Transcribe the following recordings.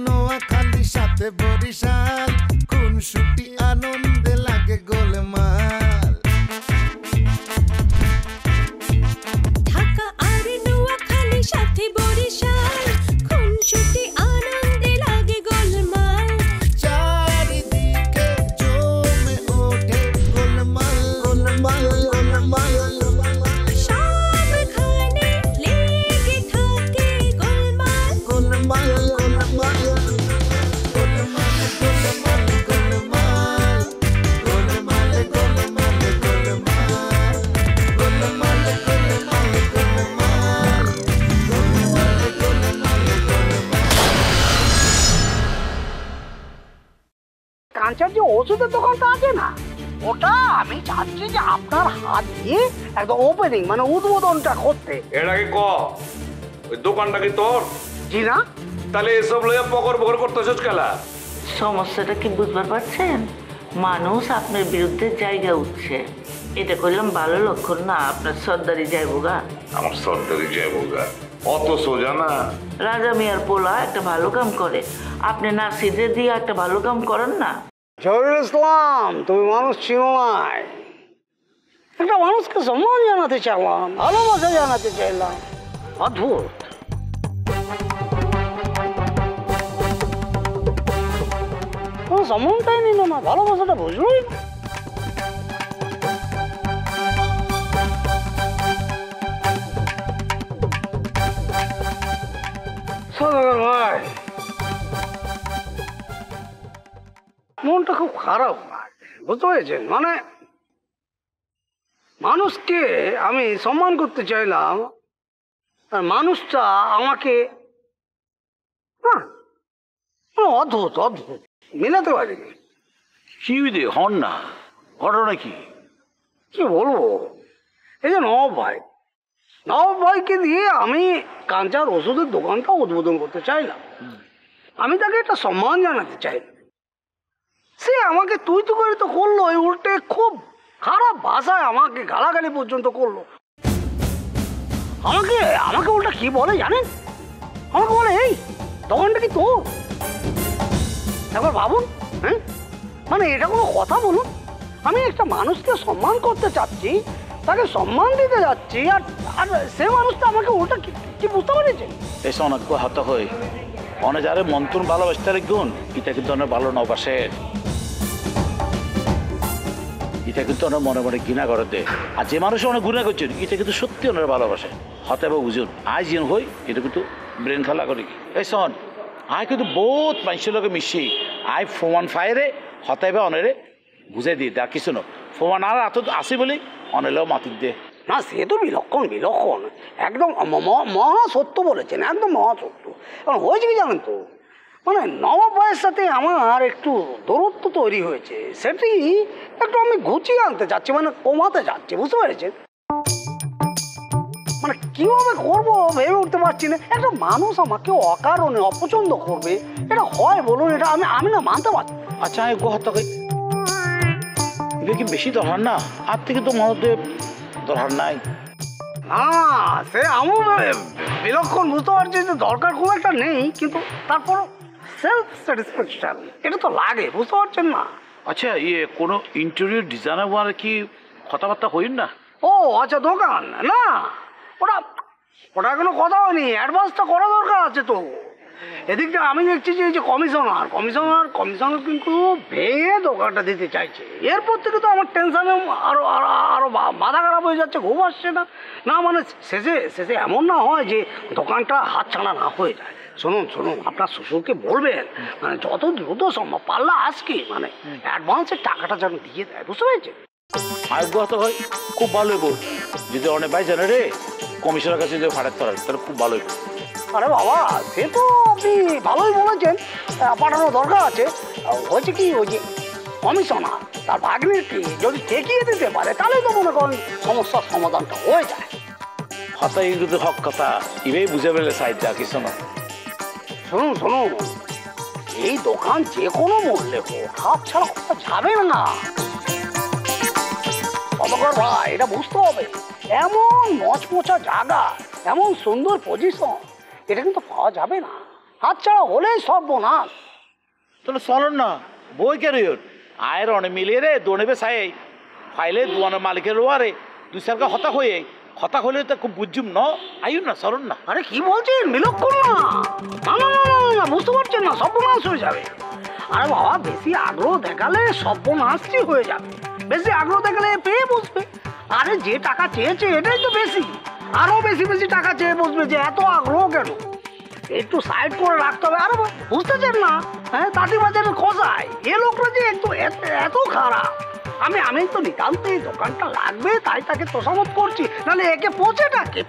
নোয়াখালী সাথে বরিশাল খুনসুটি আনন্দে লাগে গোলমাল। ঢাকা আর নোয়াখালী সাথে বরিশাল খুনসুটি আনন্দে লাগে গোলমাল। চারিদিকে জমে ওঠে গোলমাল গোলমাল গোলমাল। সবখানে লেগে থাকে গোলমাল গোলমাল গোলমাল গোলমাল গোলমাল গোলমাল গোলমাল গোলমাল গোলমাল গোলমাল কাঁচার যে ওষুধের দোকানটা আছে না, ওটা আমি চাচ্ছি যে আপনার হাত দিয়ে একদম ওপেনিং মানে উদ্বোধনটা করতে। এর আগে ক ওই দোকানটা কি তোর? জি না। তাহলে এসব লইয়া পকর পকর করতেছিস খেলা? সমস্যাটা কি বুঝতে পারছেন? মানুষ আপনার বিরুদ্ধে জায়গা উঠছে, এটা করলাম ভালো লক্ষণ না। আপনার সর্দারি যাইবোগা। আমার সর্দারি যাইবোগা অত সোজা না। রাজা মিয়ার পোলা একটা ভালো কাম করে, আপনি নার্সিদের দিয়ে একটা ভালো কাম করেন না। জহিরুল ইসলাম, তুমি মানুষ চিনো নাই। একটা মানুষকে সম্মান জানাতে চাইলাম, ভালোবাসা জানাতে চাইলাম। অদ্ভুত। কোনো সম্মানটাই নিল না, ভালোবাসাটা বুঝলোই না। সদাগর ভাই, মনটা খুব খারাপ বুঝতে পেরেছেন? মানে মানুষকে আমি সম্মান করতে চাইলাম, আর মানুষটা আমাকে অদ্ভুত অদ্ভুত মেলাতে পারিনি। কি দে হন না, ঘটনা কি? কি বলবো, এই যে নবাব ভাইকে দিয়ে আমি কাঁচার ওষুধের দোকানটা উদ্বোধন করতে চাইলাম। আমি তাকে একটা সম্মান জানাতে চাইলাম, সে আমাকে তুই করে তো করলো, উল্টে খুব খারাপ ভাষায় আমাকে গালাগালি পর্যন্ত করলো। আমাকে আমাকে উল্টা কি বলে জানেন? আমাকে বলে, এই দোকানটা কি তোর? একবার ভাবুন, হ্যাঁ, মানে এটা কোনো কথা বলুন? আমি একটা মানুষকে সম্মান করতে চাচ্ছি, তাকে সম্মান দিতে যাচ্ছি, আর আর সে মানুষটা আমাকে উল্টা কি বুঝতে পেরেছেন? এসে অনেক হাত হয়ে অনেক যারে মন্ত্রণ ভালোবাসতে গুণ, এটা কিন্তু অনেক ভালো নবাসে, এটা কিন্তু অনেক মনে মনে ঘৃণা করে দে। আর যে মানুষ অনেক ঘৃণা করছেন, এটা কিন্তু সত্যি অনেক ভালোবাসে। হতে বা বুঝুন আই যেন হই, এটা কিন্তু ব্রেন খেলা করি। এই শোন, আই কিন্তু বহুত মানুষের লোকে মিশি, আই ফোমান ফায়ারে হতে বা অনেরে বুঝাই দিই, দেখ কিছু না ফোমান আর এত আসি বলি অনেলেও মাতির দে না। সে তো বিলক্ষণ একদম মহা সত্য বলেছেন, একদম মহা সত্য। কারণ হয়েছে কি জানেন তো, মানে নবাব ভাইয়ের সাথে আমার একটু দূরত্ব তৈরি হয়েছে, সেটি একটু আমি ঘুচিয়ে আনতে চাচ্ছি, মানে কমাতে চাচ্ছি, বুঝতে পেরেছেন? মানে কিভাবে করবো ভেবে উঠতে পারছি না। একটা মানুষ আমাকে অকারণে অপছন্দ করবে, এটা হয় বলুন? এটা আমি না মানতে পারছি। আচ্ছা আমি গোহত্যা করি, এটা কি বেশি দরকার না? আর থেকে তো মহাদেব দরকার নাই। না, সে আমি বিলক্ষণ বুঝতে পারছি যে দরকার খুব একটা নেই, কিন্তু তারপরও সেলফ স্যাটিসফ্যাকশন এটা তো লাগে, বুঝতে পারছেন না? আচ্ছা কোনো ইন্টেরিয়র ডিজাইনার কি কথাবার্তা হইন না? ও আচ্ছা, দোকান না, ওটা এখনো কথা হয়নি। অ্যাডভান্সটা করা দরকার আছে তো। এদিকটা আমি দেখছি যে এই যে কমিশনার কিন্তু ভেঙে দোকানটা দিতে চাইছে। এরপর থেকে তো আমার টেনশনে আরো মাথা খারাপ হয়ে যাচ্ছে, ঘুম আসছে না। না মানে শেষে এমন না হয় যে দোকানটা হাতছাড়া না হয়ে যায়। শুনুন, আপনার শ্বশুরকে বলবেন মানে যত দ্রুত সম্ভব পারলে আজকে মানে অ্যাডভান্সের টাকাটা যেন দিয়ে দেয়, বুঝতে পেরেছেন? আর গোহত্যা হয় খুব ভালো হইব যদি অনেক ভাই জানে রে কমিশনের কাছে যদি ফাটাতে পারেন, তাহলে খুব ভালো হইব। আরে বাবা, সে তো আপনি ভালোই বলেছেন, পাঠানোর দরকার আছে। হয়েছে কি, ওই যে কমিশনার তার ভাগ্নিকে যদি ঠেকিয়ে দিতে পারে, তাহলে তো মনে করেন সমস্যার সমাধানটা হয়ে যায়। কথা কিন্তু হক কথা, এভাবেই বুঝে পেলে সাইড যা কিছু না। শুনুন, এই দোকান যে কোনো মূল্যে হোক হাত ছাড়া করা যাবে না। সদাগর ভাই, এটা বুঝতে হবে, এমন মচমচা জায়গা, এমন সুন্দর পজিশন, এটা কিন্তু পাওয়া যাবে না। হাতছাড়া হলেই সর্বনাশ। তাহলে চলেন না বই কেন আয়ের অনেক মিলিয়ে রে দোনেবে চাই ফাইলে দোয়ানের মালিকের লোয়ারে দুই চারকে হতা হলে তো খুব বুঝুম ন আইন না চলুন না। আরে কি বলছেন বিলক্ষণ না, না না না না না বুঝতে পারছেন না, সর্বনাশ হয়ে যাবে। আরে বাবা বেশি আগ্রহ দেখালে সর্বনাশই হয়ে যাবে। বেশি আগ্রহ দেখালে পেয়ে বসবে। আরে যে টাকা চেয়েছে এটাই তো বেশি, আরো বেশি বেশি টাকা চেয়ে বসবে, যে এত আগ্রহ কেন? একটু সাইড করে রাখতে হবে। আরে বুঝতেছেন না, হ্যাঁ তাঁতি বাজারের খোঁজায় এ লোকরা যে একটু এত খারাপ। আমি তো নিতান্তই দোকানটা লাগবে তাই তাকে তোষামত করছি, নাহলে একে পচে ডাকে।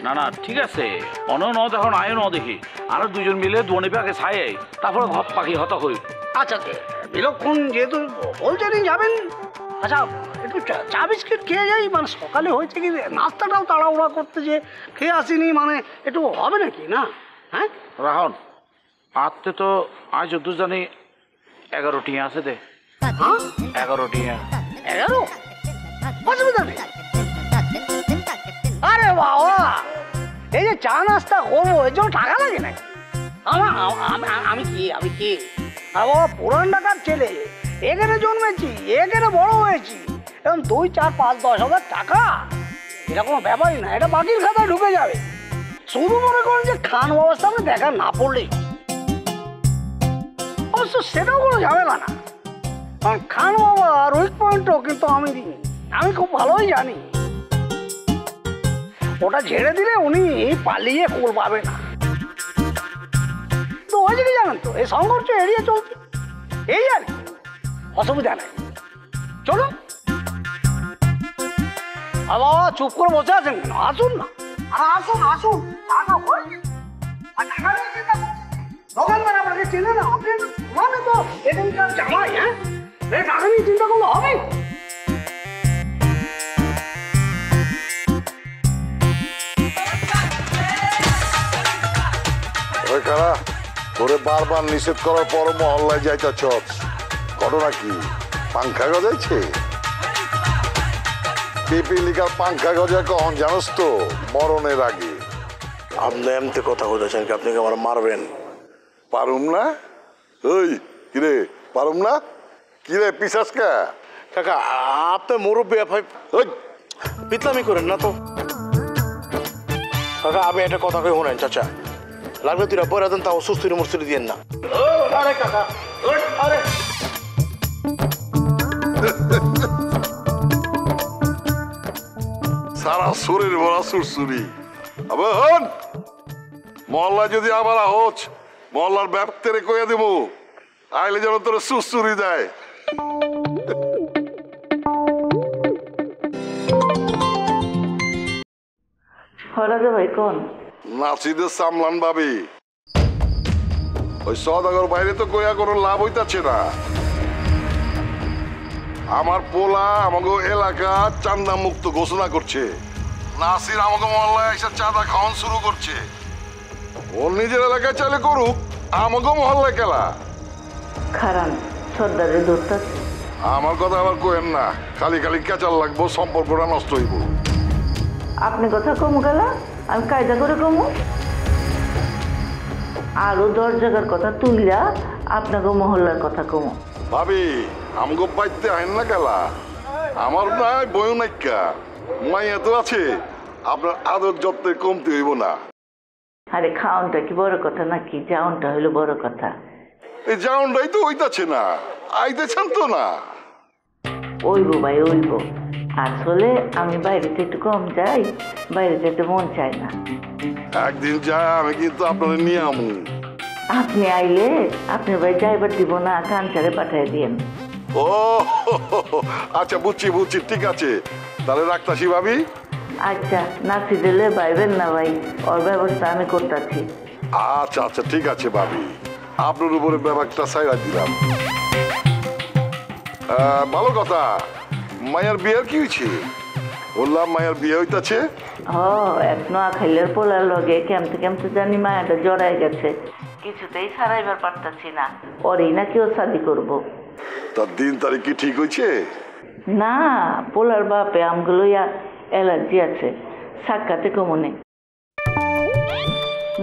না না ঠিক আছে অন ন দেখুন আয় ন দেখি আরো দুজন মিলে দোনেবে আগে ছাই তারপরে ঘপ পাখি হতা হই। আচ্ছা বিলক্ষণ যেহেতু বলছেনই যাবেন, আচ্ছা একটু চা বিস্কিট খেয়ে যাই, মানে সকালে হয়েছে কি নাস্তাটাও তাড়াহুড়া করতে যে খেয়ে আসিনি, মানে একটু হবে নাকি না? হ্যাঁ রাহন আজকে তো আজ যত জানি 11 টিয়া আছে দে। হ্যাঁ 11 টিয়া 11 অসুবিধা নেই। আরে বাবা এই যে চা নাস্তা করবো এর জন্য টাকা লাগে নাকি? আমি কি বাবা পুরান ঢাকার ছেলে, এখানে জন্মেছি, এখানে বড় হয়েছি, এরকম 2, 4, 5, 10 হাজার টাকা এটা কোনো ব্যাপারই না, এটা বাকির খাতায় ঢুকে যাবে। শুধু মনে করেন যে খান বাবার সামনে দেখা না পড়লেই, অবশ্য সেটাও কোনো ঝামেলা না, কারণ খান বাবার উইক পয়েন্টও কিন্তু আমি খুব ভালোই জানি। ওটা ঝেড়ে দিলে উনি পালিয়ে কোল পাবে না। তো হয়েছে কি জানেন তো, এই সংঘর্ষ এড়িয়ে চলছে, এই আর কি, অসুবিধা নেই। চলুন। আর বাবা চুপ করে বসে আছেন কেন? আসুন না, আসুন টাকা হয়েছে। আর টাকা নিয়ে চিন্তা করছেন? দোকানদার আপনাকে চেনে না, আপনি মানে তো এখানকার জামাই। হ্যাঁ টাকা নিয়ে চিন্তা করলে হবে? ওই কারা তোরে বারবার নিষেধ করার পর মহল্লায় যাইতেছ, ঘটনা কি? পাংখা গজাইছে? পিপিলিকার পাংখা গজা কখন জানোস তো? মরণের আগে। আপনি এমনি কথা বলেছেন কি আপনি কি আমার মারবেন? পারুম না? ওই কিরে পারুম না? কিরে পিছাস কা? কাকা আপনি মুরব্বী ভাই, ওই পিতলামি করেন না তো। কাকা আমি একটা কথা কই শোনেন চাচা, লাগবে তুই বইরা দেন, তাও সুস্থির মুস্তুরি দিয়েন না। আরে কাকা আরে সারা শরীর ভরা সুরসুরি। আবার হন মহল্লায় যদি আবার হোচ, মহল্লার ব্যাপ্তেরে কইয়া দেব, আইলে যেন তোর সুরসুরি দেয়। রাজা ভাই কোন নাসিদের সামলান ভাবি, ওই সদাগর বাইরে তো কইয়া কোনো লাভ হইতাছে না। আমার পোলা আমাকে এলাকা চান্দা মুক্ত ঘোষণা করছে, নাসির আমাকে মহল্লায় এসে চাঁদা খাওয়ান শুরু করছে। ওর নিজের এলাকায় চাইলে করুক, আমাকে মহল্লায় খেলা। খারান সর্দারের দৌড়তাছে। আমার কথা আবার কোয়েন না, খালি খালি কেচাল লাগবো, সম্পর্কটা নষ্ট হইব। আপনি কথা কমু গেলা, আমি কায়দা করে কমু। আরো 10 জায়গার কথা তুইলা আপনাকে মহল্লার কথা কমু। ভাবি আমাকে বাইতে আইন না খেলা, আমার নাই বই নাইকা মাইয়া তো আছে, আপনার আদর যত্নে কমতে হইব না। আরে খাওনটা কি বড় কথা নাকি যাওনটা হইলো বড় কথা? এই জাউন্ডাই তো হইতাছে না, আইতেছেন তো না। ওইব ভাই ওইব, আসলে আমি বাইরেতে একটু কম যাই, বাইরে যেতে মন চায় না। একদিন যায় আমি কিন্তু আপনাদের নিয়ে আমু। আপনি আইলে আপনি ভাই যাইবার দিব না, কাঞ্চারে পাঠিয়ে দিয়েন। ও আচ্ছা বুঝছি বুঝছি, ঠিক আছে তাহলে রাখতাছি ভাবি। আচ্ছা নাচি দিলে বাইবেন না ভাই, ওর ব্যবস্থা আমি করতেছি। আচ্ছা আচ্ছা ঠিক আছে ভাবি, আপনার উপরে ব্যাপারটা সাইরা দিলাম। ভালো কথা, মায়ের বিয়ের কি হয়েছে? বললাম মায়ের বিয়ে হইতাছে। এক নোয়াখাইলের পোলার লগে কেমতে জানি মায়াটা জড়াই গেছে, কিছুতেই সারাইবার পারতাছি না। ওরই নাকি ও শাদি করবো। তার দিন তারিখ কি ঠিক হয়েছে? না, পোলার বাপে আমগুলো অ্যালার্জি আছে, সাক্ষাতে কমনে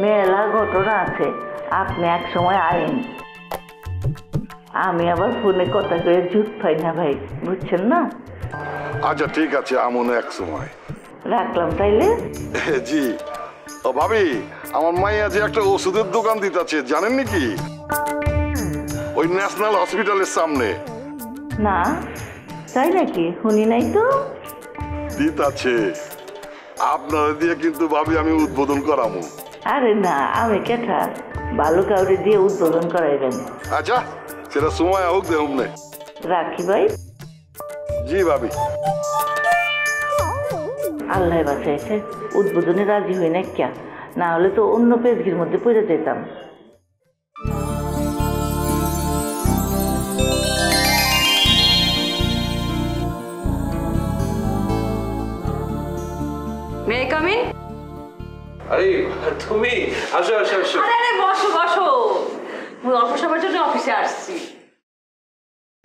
মেলা ঘটনা আছে। আপনি এক সময় আইন, আমি আবার ফোনে কথা করে ঝুট পাই না ভাই, বুঝছেন না? আচ্ছা ঠিক আছে, আমন এক সময়। রাখলাম তাইলে। জি। ও ভাবি, আমার মাইয়া যে একটা ওষুধের দোকান দিতেছে জানেন নাকি? ওই ন্যাশনাল হসপিটালের সামনে। না, তাই নাকি? শুনি নাই তো। দিতাছে, আপনারা দিয়ে কিন্তু ভাবি আমি উদ্বোধন করামু। আরে না, আমি কেঠা ভালো কাউরে দিয়ে উদ্বোধন করাইবেন। আচ্ছা, সেটা সময় হোক দেখুন না। রাখি ভাই। জি ভাবি। আল্লাহ বাঁচাইছে, উদ্বোধনে রাজি হই না ক্যা, না হলে তো অন্য পেজগির মধ্যে পড়ে যেতাম। মে কামিন। আরে তুমি আসো আসো আসো। আরে আরে বসো বসো, আমি অল্প সময়ের জন্য অফিসে আসছি।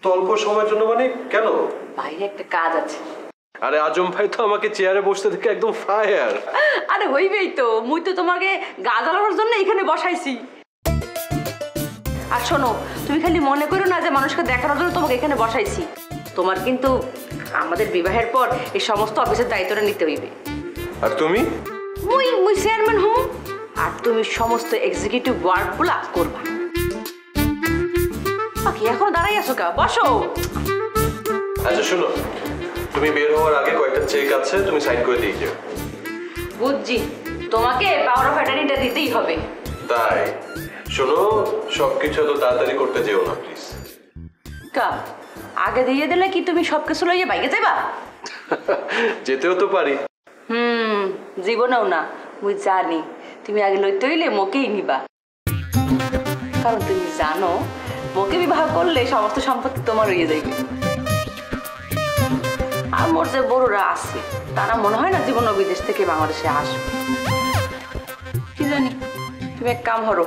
তো অল্প সময়ের জন্য মানে কেন? বাইরে একটা কাজ আছে। আরে আজম ভাই তো আমাকে চেয়ারে বসতে দেখে একদম ফায়ার। আরে হইবেই তো, মুই তো তোমাকে গা জ্বালানোর জন্য এখানে বসাইছি। আর শোনো, তুমি খালি মনে করো না যে মানুষকে দেখানোর জন্য তোমাকে এখানে বসাইছি। তোমার কিন্তু আমাদের বিবাহের পর এই সমস্ত অফিসের দায়িত্বটা নিতে হইবে। আর তুমি? মুই চেয়ারম্যান হম, আর তুমি সমস্ত এক্সিকিউটিভ ওয়ার্কগুলা করবা। বাকি এখনো দাঁড়াই আছো কা? বসো। আচ্ছা শোনো, তুমি বের হওয়ার আগে কয়েকটা চেক আছে, তুমি সাইন করে দিয়ে দিও। বুঝছি, তোমাকে পাওয়ার অফ অ্যাটর্নিটা দিতেই হবে। তাই শোনো, সবকিছু তো তাড়াতাড়ি করতে যেও না প্লিজ। কা আগে দিয়ে দিলে কি তুমি সবকিছু লইয়ে বাইকে যাইবা? যেতেও তো পারি। জীবনেও না, মুই জানি তুমি আগে লইতে হইলে মোকেই নিবা। কারণ তুমি জানো মোকে বিবাহ করলে সমস্ত সম্পত্তি তোমার হয়ে যাইবে। আর মোর যে বড়রা আছে তারা মনে হয় না জীবন বিদেশ থেকে বাংলাদেশে আসবে। কি জানি, তুমি এক কাম করো,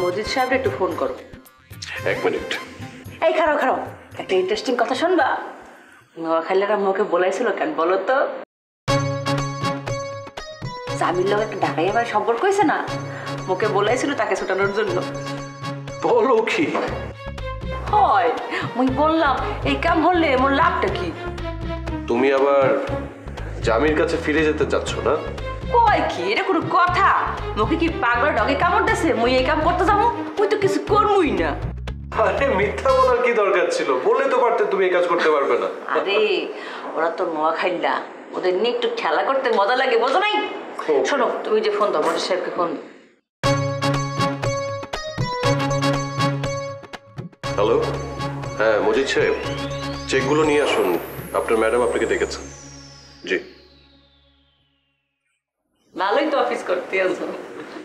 মজিদ সাহেব একটু ফোন করো। এক মিনিট। এই খারাপ খারাপ, একটা ইন্টারেস্টিং কথা শুনবা। নোয়াখালীরা মোকে বলাইছিল কেন বলো তো? জামির লোক একটা ঢাকাই আমার সম্পর্ক হয়েছে না, মোকে বলাইছিল তাকে ছুটানোর জন্য। বলো কি? হয়, মুই বললাম এই কাম হলে মোর লাভটা কি? তুমি আবার জামির কাছে ফিরে যেতে চাচ্ছ না? কয় কি, এটা কোনো কথা? মোকে কি পাগলা ডগে কামড়তেছে মুই এই কাম করতে যাবো? মুই তো কিছু করবই না। আরে মিথ্যা বলার কি দরকার ছিল? বললে তো পারতে তুমি এই কাজ করতে পারবে না। আরে ওরা তো নোয়াখাইলা, ওদের নিয়ে একটু খেলা করতে মজা লাগে, বোঝো নাই? শোনো, তুমি যে ফোন দাও, মজিদ সাহেবকে ফোন দাও। হ্যালো, হ্যাঁ মজিদ সাহেব, চেকগুলো নিয়ে আসুন, আপনার ম্যাডাম আপনাকে ডেকেছেন। জি। ভালোই তো অফিস করতে আছো।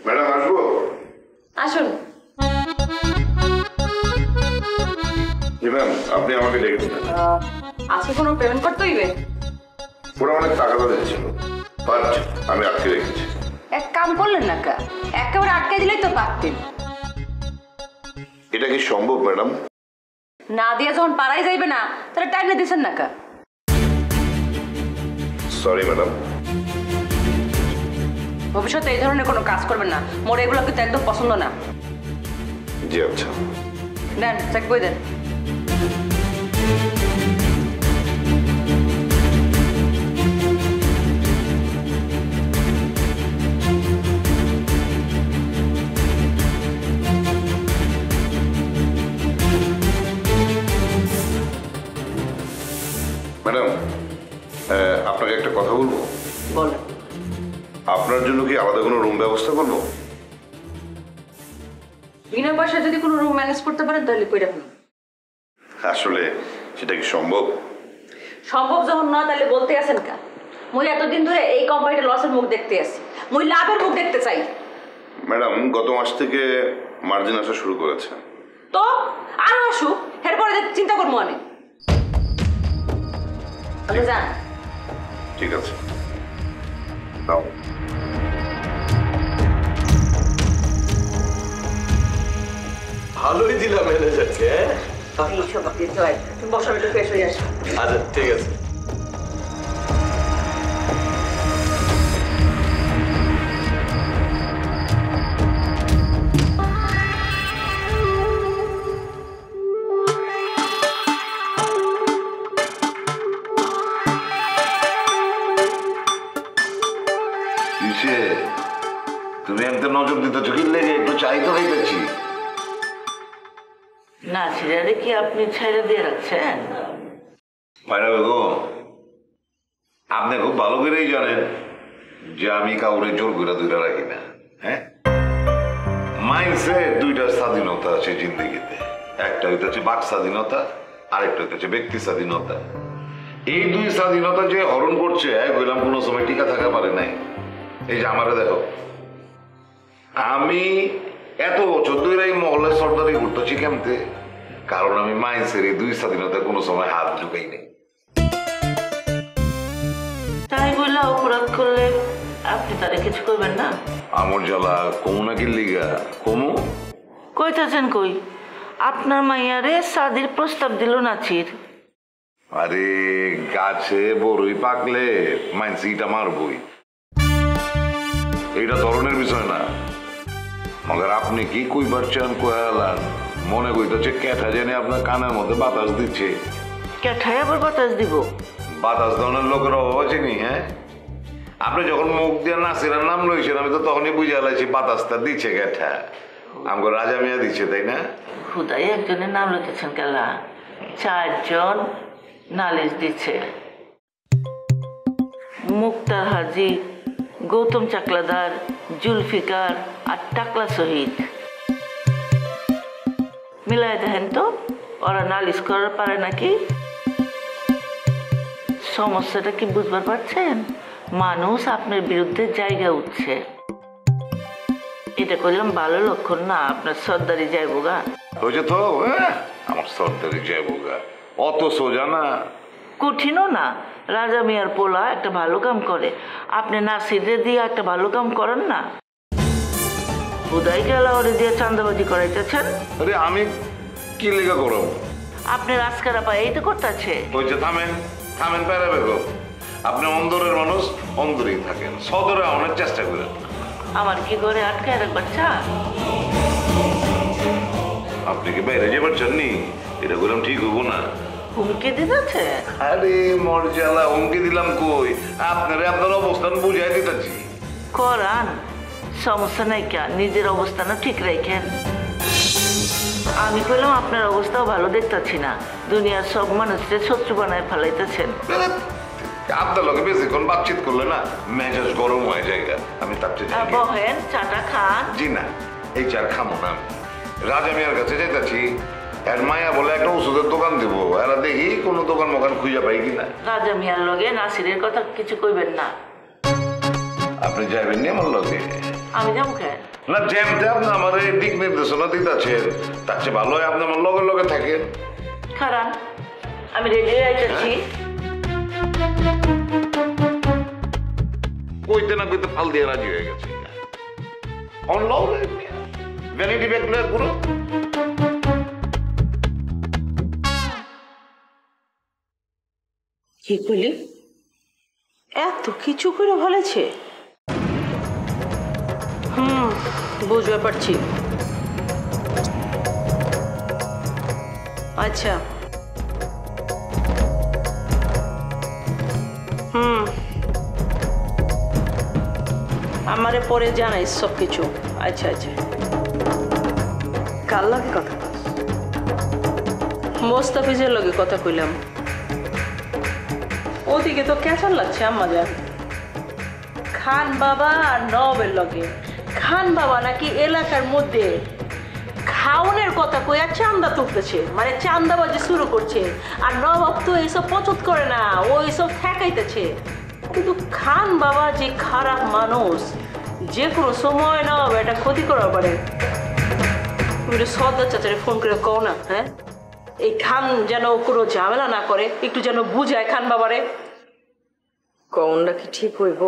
ম্যাডাম আসবো? আসুন। জি ম্যাম, আপনি আমাকে ডেকেছিলেন। আজকে কোনো পেমেন্ট করতে হইবে? ওরা অনেক টাকা দিয়েছিল, বাট আমি আটকে রেখেছি। এক কাম করলেন না কা, একেবারে আটকে দিলেই তো পারতেন। এটা কি সম্ভব ম্যাডাম? না দিয়ে যখন পাড়াই যাইবে না, তাহলে টাইমে দিচ্ছেন না কা? Sorry madam. ভবিষ্যতে এই ধরনের কোনো কাজ করবেন না, মোর এগুলো কিন্তু একদম পছন্দ না। জি আচ্ছা। দেন, চেক বই দেন। ম্যাডাম, আপনাকে একটা কথা বলবো। বলেন। আপনার জন্য কি আলাদা কোনো রুম ব্যবস্থা করবো? বিনা পয়সা যদি কোনো রুম ম্যানেজ করতে পারেন তাহলে কইরা ফেলুন। আসলে সেটা কি সম্ভব? সম্ভব যখন না তাহলে বলতে আছেন কা? মুই এতদিন ধরে এই কোম্পানিটা লসের মুখ দেখতে আছি, মুই লাভের মুখ দেখতে চাই। ম্যাডাম, গত মাস থেকে মার্জিন আসা শুরু করেছে। তো আরো আসুক, এরপরে চিন্তা করবো অনেক। যান। ঠিক আছে, নাও। ভালোই দিলাম ম্যানেজারকে। এইসব দিতে হয়, তুমি বসো, একটু ফ্রেশ হয়ে আসো। আচ্ছা ঠিক আছে। দিতেছ কি লেগে একটু চাই তো খাইতেছি। নাসিরারে কি আপনি ছেড়ে দিয়ে রাখছেন? পায়রা বেগম, আপনি খুব ভালো করেই জানেন যে আমি কাউরে জোর করে দুইটা রাখি না। হ্যাঁ, মাইন্ডসেট দুইটা স্বাধীনতা আছে জিন্দগিতে, একটা হইতেছে বাক স্বাধীনতা, আরেকটা হইতেছে ব্যক্তি স্বাধীনতা। এই দুই স্বাধীনতা যে হরণ করছে বললাম কোনো সময় টিকা থাকা পারে নাই। এই যে আমারে দেখো, আমি এত বছর ধরে এই মহল্লায় সর্দারি ঘুরতেছি কেমতে, কারণ আমি মাইন্ডসের এই দুই স্বাধীনতা কোনো সময় হাত ঢুকাই নেই। তাই বলে অপরাধ করলে আপনি তারে কিছু করবেন না? আমর জ্বালা কমু নাকি লিগা কমু কইতাছেন কই? আপনার মাইয়ারে শাদির প্রস্তাব দিল নাচির। আরে গাছে বড়ই পাকলে মাইন্সিটা মারবই, এইটা ধরনের বিষয় না। মগর আপনি কি কইবার চান কয়ালান, মনে কইতেছে ক্যাঠা জেনে আপনার কানের মধ্যে বাতাস দিচ্ছে। ক্যাঠায় আবার বাতাস দিব? বাতাস ধরনের লোকের অভাব আছে নি? হ্যাঁ, আপনি যখন মুখ দিয়ে নাসিরার নাম লইছেন আমি তো তখনই বুঝে আলাইছি বাতাসটা দিচ্ছে ক্যাঠা, আমাকে রাজা মিয়া দিচ্ছে, তাই না? খুদাই একজনের নাম লিখেছেন কেলা, 4 জন নালিশ দিচ্ছে। মুক্তার হাজি, গৌতম চাকলাদার, জুলফিকার আর টাকলা শহীদ। মিলাই দেখেন তো ওরা নালিশ করার পারে নাকি? সমস্যাটা কি বুঝবার পারছেন? মানুষ আপনার বিরুদ্ধে জায়গা উঠছে, এটা করলাম ভালো লক্ষণ না। আপনার সর্দারি যাইব গা। হয়েছে তো, আমার সর্দারি যাইব গা, অত সোজা না। কঠিনও না। রাজা মিয়ার পোলা একটা ভালো কাম করে, আপনি নাসিরে দিয়ে একটা ভালো কাম করেন না। উদয় গেলা ওরে দিয়ে চান্দাবাজি করাইতেছেন। আরে আমি কি লেখা করো? আপনি রাজকারা পায় এই তো করতেছে। হয়েছে, থামেন থামেন প্যারা বেগম, আপনি অন্দরের মানুষ অন্দরেই থাকেন, সদরে আনার চেষ্টা করেন। আমার কি করে আটকায় রাখবার চান? আপনি কি বাইরে যাবার চাননি? এটা করলাম ঠিক হবো না। হুমকি দিতেছে? আরে মর্যাদা হুমকি দিলাম কই, আপনারে আপনার অবস্থান বুঝাই দিতেছি। করান, সমস্যা নাই কেন, নিজের অবস্থানও ঠিক রাখেন। আমি কইলাম আপনার অবস্থাও ভালো দেখতেছি না, দুনিয়ার সব মানুষকে শত্রু বানায় ফেলাইতেছেন। আপনার লোকে বেশিক্ষণ বাতচিত করলে না মেজাজ গরম হয়ে যায়। আমি তার চেয়ে বহেন, চাটা খান। জি না, এই চার খামো না। রাজা মিয়ার কাছে যেতেছি, এর মায়া বলে একটা ওষুধের দোকান দেবো, এরা দেখি কোনো দোকান মোকান খুঁজে পাই কিনা। রাজা মিয়ার লগে নাসিরের কথা কিছু কইবেন না। আপনি যাবেন নি আমার লগে? আমি যাবো কেন? না, যেমতে আপনি আমার এই দিক নির্দেশনা দিতেছেন, তার চেয়ে ভালো হয় আপনি আমার লগে লগে থাকেন। খারান, আমি রেডি আইতেছি। কইতে না কইতে ফাল দিয়ে রাজি হয়ে গেছে। অন লও রে ভ্যানিটি ব্যাগ লয়ে পুরো। কি কইলি? এত কিছু করে বলেছে? বুঝতে পারছি। আচ্ছা, আমারে পরে জানাইস সব কিছু। আচ্ছা আচ্ছা, কার লগে কথা? মোস্তাফিজের লগে কথা কইলাম। ওদিকে তো কেমন লাগছে আম্মা জান? খান বাবা আর নবের লগে। খান বাবা নাকি এলাকার মধ্যে খাওনের কথা কইয়া চান্দা তুলতেছে, মানে চান্দাবাজি শুরু করছে। আর নবাব তো এইসব পছন্দ করে না, ও এইসব ঠেকাইতেছে। কিন্তু খান বাবা যে খারাপ মানুষ, যে কোনো সময় নবাব এটা ক্ষতি করার পারে। তুমি সর্দার চাচারে ফোন করে কও না, হ্যাঁ, এই খান যেন কোনো ঝামেলা না করে, একটু যেন বুঝায় খান বাবারে। কোনটা কি ঠিক হইব?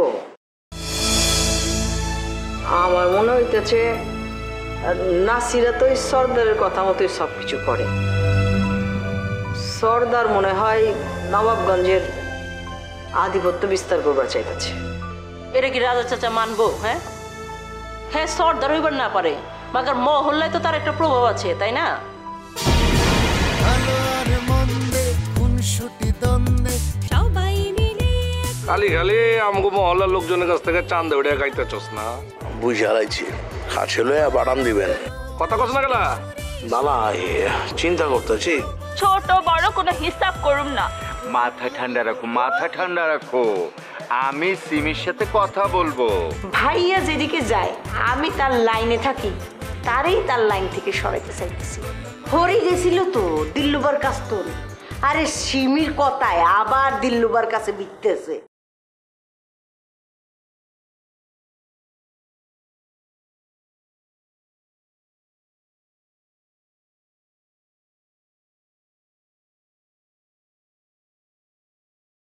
আমার মনে হইতেছে নাসিরা তো এই সর্দারের কথা মতোই সবকিছু করে। সর্দার মনে হয় নবাবগঞ্জের আধিপত্য বিস্তার করবার চাইতেছে। এটা কি রাজা চাচা মানবো? হ্যাঁ হ্যাঁ, সর্দার হইবার না পারে, মাগার মহল্লায় তো তার একটা প্রভাব আছে, তাই না? খালি খালি আমাকে মহল্লার লোকজনের কাছ থেকে চান্দা উঠে খাইতেছস না? বুঝে হারাইছি খাসি লইয়া বাড়ান দিবেন। কথা কস না গেলা? না না, চিন্তা করতেছি। ছোট বড় কোনো হিসাব করুম না। মাথা ঠান্ডা রাখো, মাথা ঠান্ডা রাখো। আমি সিমির সাথে কথা বলবো। ভাইয়া যেদিকে যায় আমি তার লাইনে থাকি, তারই তার লাইন থেকে সরাইতে চাইতেছি। হরি গেছিল তো দিল্লুবার কাছ তোর, আরে সিমির কথায় আবার দিল্লুবার কাছে বিকতেছে।